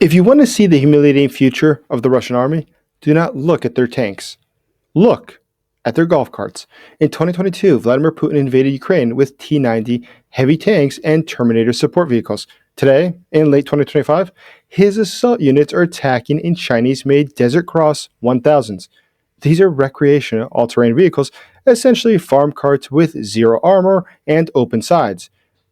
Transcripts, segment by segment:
If you want to see the humiliating future of the Russian army, do not look at their tanks. Look at their golf carts. In 2022, Vladimir Putin invaded Ukraine with T-90 heavy tanks and Terminator support vehicles. Today, in late 2025, his assault units are attacking in Chinese-made Desert Cross 1000s. These are recreational all-terrain vehicles, essentially farm carts with zero armor and open sides.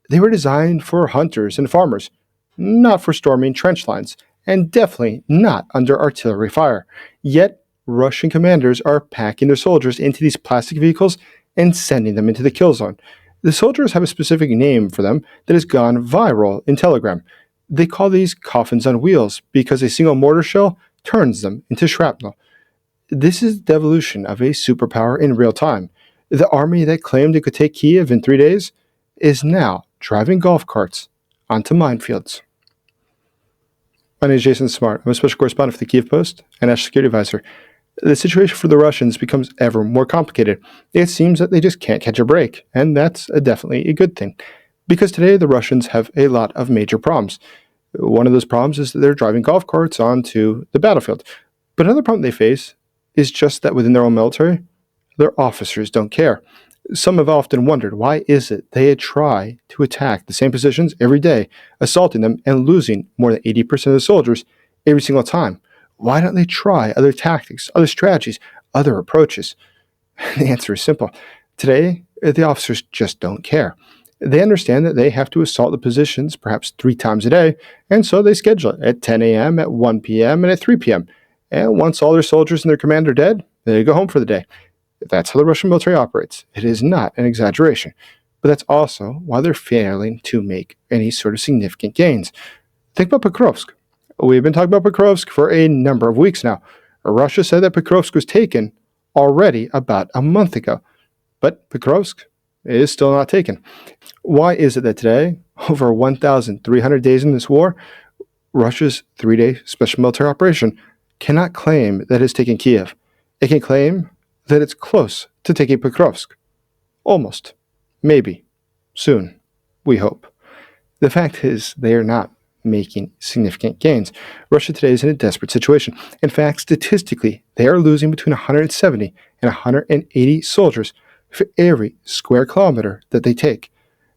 They were designed for hunters and farmers, not for storming trench lines, and definitely not under artillery fire. Yet, Russian commanders are packing their soldiers into these plastic vehicles and sending them into the kill zone. The soldiers have a specific name for them that has gone viral in Telegram. They call these coffins on wheels because a single mortar shell turns them into shrapnel. This is the devolution of a superpower in real time. The army that claimed it could take Kiev in 3 days is now driving golf carts onto minefields. My name is Jason Smart. I'm a special correspondent for the Kiev Post and national security advisor. The situation for the Russians becomes ever more complicated. It seems that they just can't catch a break, and that's definitely a good thing. Because today the Russians have a lot of major problems. One of those problems is that they're driving golf carts onto the battlefield. But another problem they face is just that within their own military, their officers don't care. Some have often wondered why is it they try to attack the same positions every day, assaulting them and losing more than 80% of the soldiers every single time. Why don't they try other tactics, other strategies, other approaches? The answer is simple. Today, the officers just don't care. They understand that they have to assault the positions perhaps 3 times a day, and so they schedule it at 10 a.m., at 1 p.m., and at 3 p.m. And once all their soldiers and their commander are dead, they go home for the day. That's how the Russian military operates. It is not an exaggeration. But that's also why they're failing to make any sort of significant gains. Think about Pokrovsk. We've been talking about Pokrovsk for a number of weeks now. Russia said that Pokrovsk was taken already about a month ago. But Pokrovsk is still not taken. Why is it that today, over 1,300 days in this war, Russia's 3-day special military operation cannot claim that it's taken Kiev? It can claim that it's close to taking Pokrovsk. Almost. Maybe. Soon. We hope. The fact is, they are not making significant gains. Russia today is in a desperate situation. In fact, statistically, they are losing between 170 and 180 soldiers for every square kilometer that they take.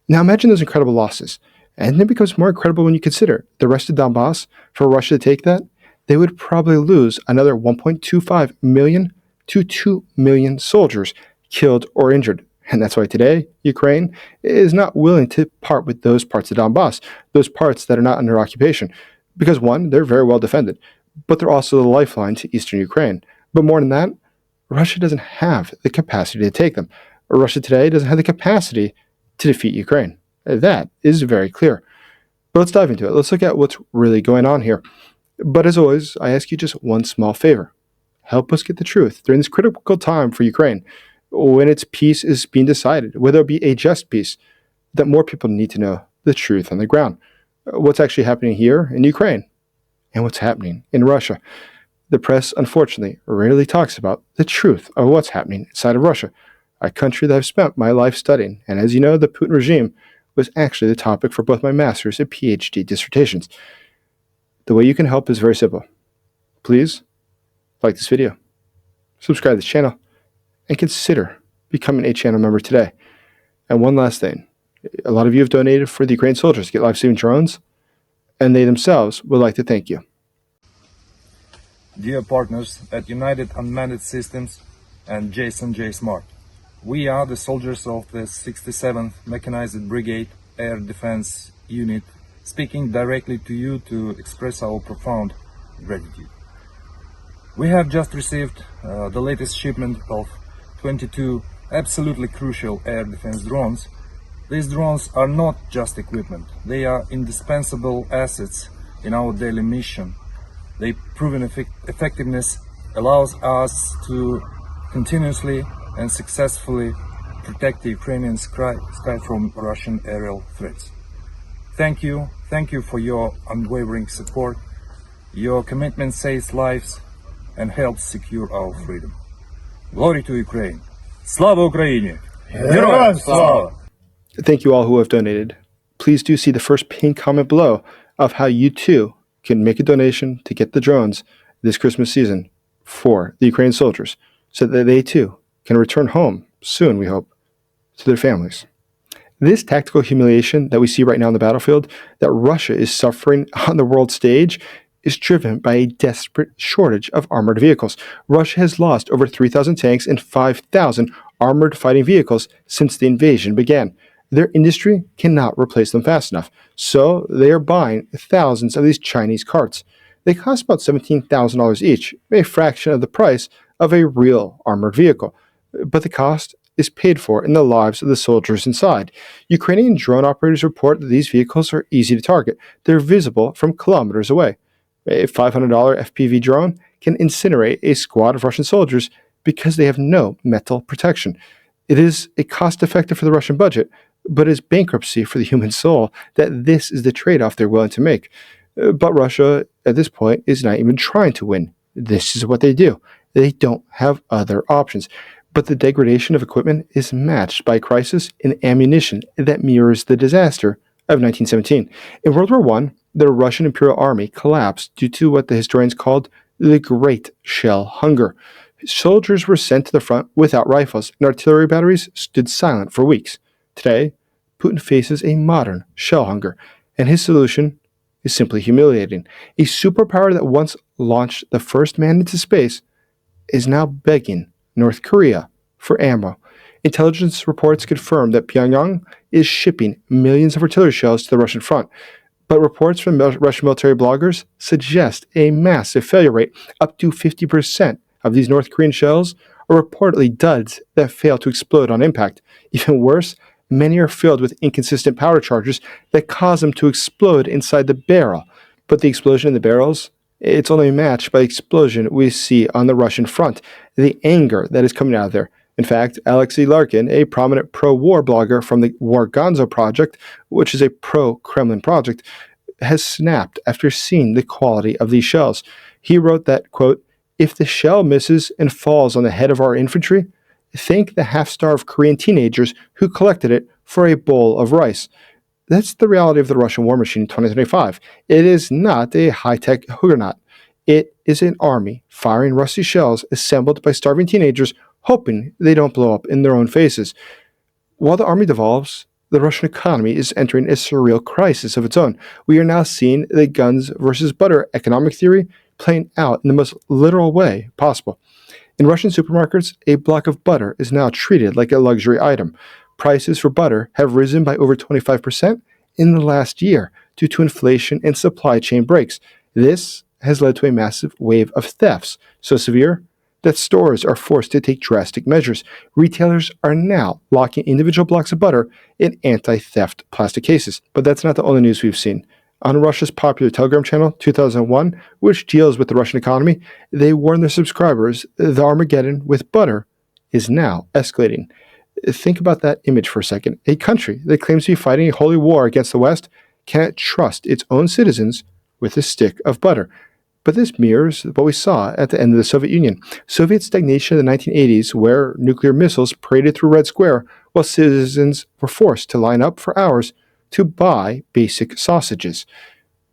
Now imagine those incredible losses. And it becomes more incredible when you consider the rest of Donbass. For Russia to take that, they would probably lose another 1.25 million to 2 million soldiers killed or injured. And that's why today, Ukraine is not willing to part with those parts of Donbass, those parts that are not under occupation. Because one, they're very well defended, but they're also the lifeline to eastern Ukraine. But more than that, Russia doesn't have the capacity to take them. Russia today doesn't have the capacity to defeat Ukraine. That is very clear. But let's dive into it. Let's look at what's really going on here. But as always, I ask you just one small favor. Help us get the truth during this critical time for Ukraine, when its peace is being decided, whether it be a just peace, that more people need to know the truth on the ground. What's actually happening here in Ukraine and what's happening in Russia. The press, unfortunately, rarely talks about the truth of what's happening inside of Russia, a country that I've spent my life studying. And as you know, the Putin regime was actually the topic for both my master's and PhD dissertations. The way you can help is very simple. Please like this video, subscribe to this channel, and consider becoming a channel member today. And one last thing. A lot of you have donated for the Ukrainian soldiers to get life-saving drones, and they themselves would like to thank you. Dear partners at United Unmanned Systems and Jason J. Smart, we are the soldiers of the 67th Mechanized Brigade Air Defense Unit, speaking directly to you to express our profound gratitude. We have just received the latest shipment of 22 absolutely crucial air defense drones. These drones are not just equipment, they are indispensable assets in our daily mission. Their proven effectiveness allows us to continuously and successfully protect the Ukrainian sky from Russian aerial threats. Thank you for your unwavering support. Your commitment saves lives and helps secure our freedom. Glory to Ukraine! Slava Ukraini! Героям слава! Thank you all who have donated. Please do see the first pinned comment below of how you too can make a donation to get the drones this Christmas season for the Ukrainian soldiers so that they too can return home soon, we hope, to their families. This tactical humiliation that we see right now on the battlefield, that Russia is suffering on the world stage, is driven by a desperate shortage of armored vehicles. Russia has lost over 3,000 tanks and 5,000 armored fighting vehicles since the invasion began. Their industry cannot replace them fast enough, so they are buying thousands of these Chinese carts. They cost about $17,000 each, a fraction of the price of a real armored vehicle. But the cost is paid for in the lives of the soldiers inside. Ukrainian drone operators report that these vehicles are easy to target. They're visible from kilometers away. A $500 FPV drone can incinerate a squad of Russian soldiers because they have no metal protection. It is a cost-effective for the Russian budget, but it is bankruptcy for the human soul that this is the trade-off they're willing to make. But Russia, at this point, is not even trying to win. This is what they do. They don't have other options. But the degradation of equipment is matched by a crisis in ammunition that mirrors the disaster of 1917. In World War I, the Russian Imperial Army collapsed due to what the historians called the Great Shell Hunger. Soldiers were sent to the front without rifles, and artillery batteries stood silent for weeks. Today, Putin faces a modern shell hunger, and his solution is simply humiliating. A superpower that once launched the first man into space is now begging North Korea for ammo. Intelligence reports confirm that Pyongyang is shipping millions of artillery shells to the Russian front, but reports from Russian military bloggers suggest a massive failure rate. Up to 50% of these North Korean shells are reportedly duds that fail to explode on impact. Even worse, many are filled with inconsistent powder charges that cause them to explode inside the barrel. But the explosion in the barrels, it's only matched by the explosion we see on the Russian front, the anger that is coming out of there. In fact, Alexei Larkin, a prominent pro-war blogger from the War Gonzo project, which is a pro-Kremlin project, has snapped after seeing the quality of these shells. He wrote that, quote, "If the shell misses and falls on the head of our infantry, thank the half-starved Korean teenagers who collected it for a bowl of rice." That's the reality of the Russian war machine in 2025. It is not a high-tech juggernaut. It is an army firing rusty shells assembled by starving teenagers, hoping they don't blow up in their own faces. While the army devolves, the Russian economy is entering a surreal crisis of its own. We are now seeing the guns versus butter economic theory playing out in the most literal way possible. In Russian supermarkets, a block of butter is now treated like a luxury item. Prices for butter have risen by over 25% in the last year due to inflation and supply chain breaks. This has led to a massive wave of thefts, so severe that stores are forced to take drastic measures. Retailers are now locking individual blocks of butter in anti-theft plastic cases. But that's not the only news we've seen. On Russia's popular Telegram channel, 2001, which deals with the Russian economy, they warn their subscribers the Armageddon with butter is now escalating. Think about that image for a second. A country that claims to be fighting a holy war against the West cannot trust its own citizens with a stick of butter. But this mirrors what we saw at the end of the Soviet Union. Soviet stagnation in the 1980s, where nuclear missiles paraded through Red Square while citizens were forced to line up for hours to buy basic sausages.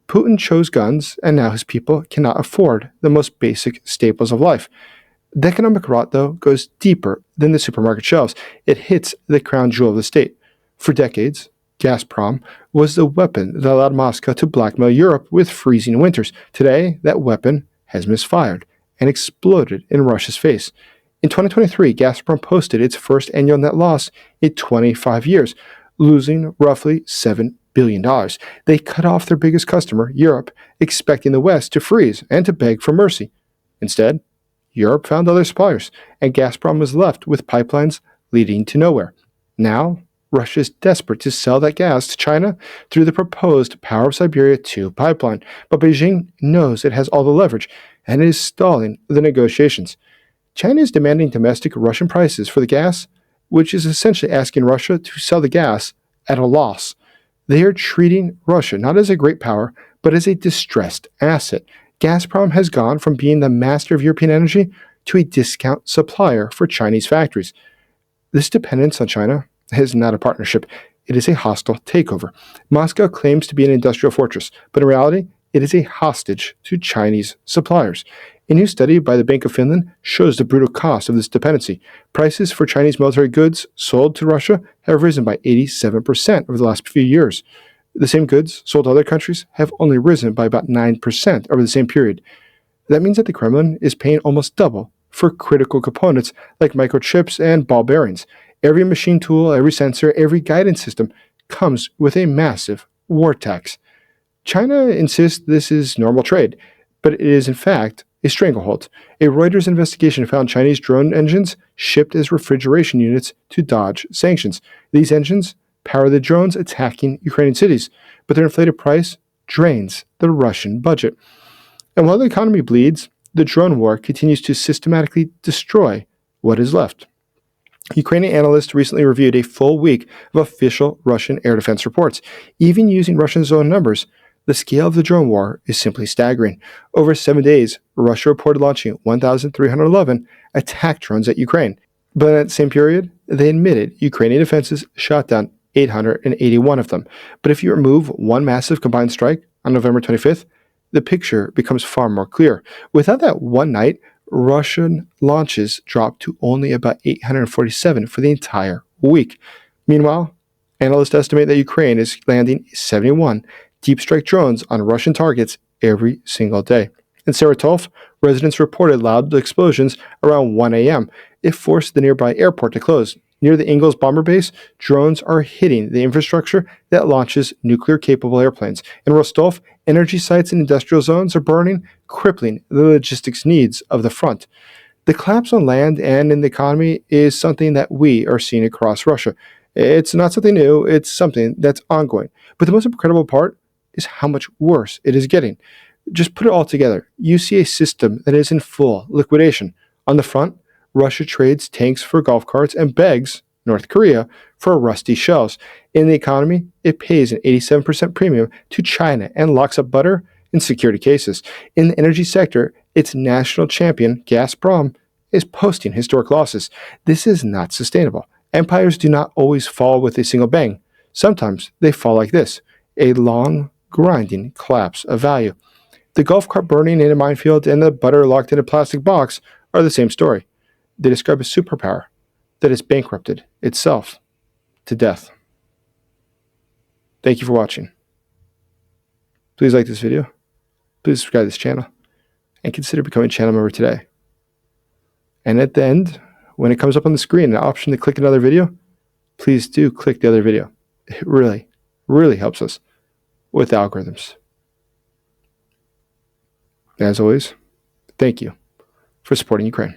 Putin chose guns, and now his people cannot afford the most basic staples of life. The economic rot, though, goes deeper than the supermarket shelves. It hits the crown jewel of the state. For decades, Gazprom was the weapon that allowed Moscow to blackmail Europe with freezing winters. Today, that weapon has misfired and exploded in Russia's face. In 2023, Gazprom posted its first annual net loss in 25 years, losing roughly $7 billion. They cut off their biggest customer, Europe, expecting the West to freeze and to beg for mercy. Instead, Europe found other suppliers, and Gazprom was left with pipelines leading to nowhere. Now, Russia is desperate to sell that gas to China through the proposed Power of Siberia 2 pipeline, but Beijing knows it has all the leverage and is stalling the negotiations. China is demanding domestic Russian prices for the gas, which is essentially asking Russia to sell the gas at a loss. They are treating Russia not as a great power, but as a distressed asset. Gazprom has gone from being the master of European energy to a discount supplier for Chinese factories. This dependence on China is not a partnership. It is a hostile takeover. Moscow claims to be an industrial fortress, but in reality, it is a hostage to Chinese suppliers. A new study by the Bank of Finland shows the brutal cost of this dependency. Prices for Chinese military goods sold to Russia have risen by 87% over the last few years. The same goods sold to other countries have only risen by about 9% over the same period. That means that the Kremlin is paying almost double for critical components like microchips and ball bearings. Every machine tool, every sensor, every guidance system comes with a massive war tax. China insists this is normal trade, but it is in fact a stranglehold. A Reuters investigation found Chinese drone engines shipped as refrigeration units to dodge sanctions. These engines power the drones attacking Ukrainian cities, but their inflated price drains the Russian budget. And while the economy bleeds, the drone war continues to systematically destroy what is left. Ukrainian analysts recently reviewed a full week of official Russian air defense reports. Even using Russia's own numbers, the scale of the drone war is simply staggering. Over 7 days, Russia reported launching 1,311 attack drones at Ukraine. But in that same period, they admitted Ukrainian defenses shot down 881 of them. But if you remove one massive combined strike on November 25th, the picture becomes far more clear. Without that one night, Russian launches dropped to only about 847 for the entire week. Meanwhile, analysts estimate that Ukraine is landing 71 deep strike drones on Russian targets every single day. In Saratov, residents reported loud explosions around 1 a.m. It forced the nearby airport to close. Near the Ingalls bomber base, drones are hitting the infrastructure that launches nuclear-capable airplanes. In Rostov, energy sites and industrial zones are burning, crippling the logistics needs of the front. The collapse on land and in the economy is something that we are seeing across Russia. It's not something new, it's something that's ongoing. But the most incredible part is how much worse it is getting. Just put it all together. You see a system that is in full liquidation. On the front, Russia trades tanks for golf carts and begs North Korea for rusty shells. In the economy, it pays an 87% premium to China and locks up butter in security cases. In the energy sector, its national champion, Gazprom, is posting historic losses. This is not sustainable. Empires do not always fall with a single bang. Sometimes they fall like this, a long, grinding collapse of value. The golf cart burning in a minefield and the butter locked in a plastic box are the same story. They describe a superpower that has bankrupted itself to death. Thank you for watching. Please like this video, please subscribe to this channel, and consider becoming a channel member today. And at the end, when it comes up on the screen, an option to click another video, please do click the other video. It really, really helps us with algorithms. As always, thank you for supporting Ukraine.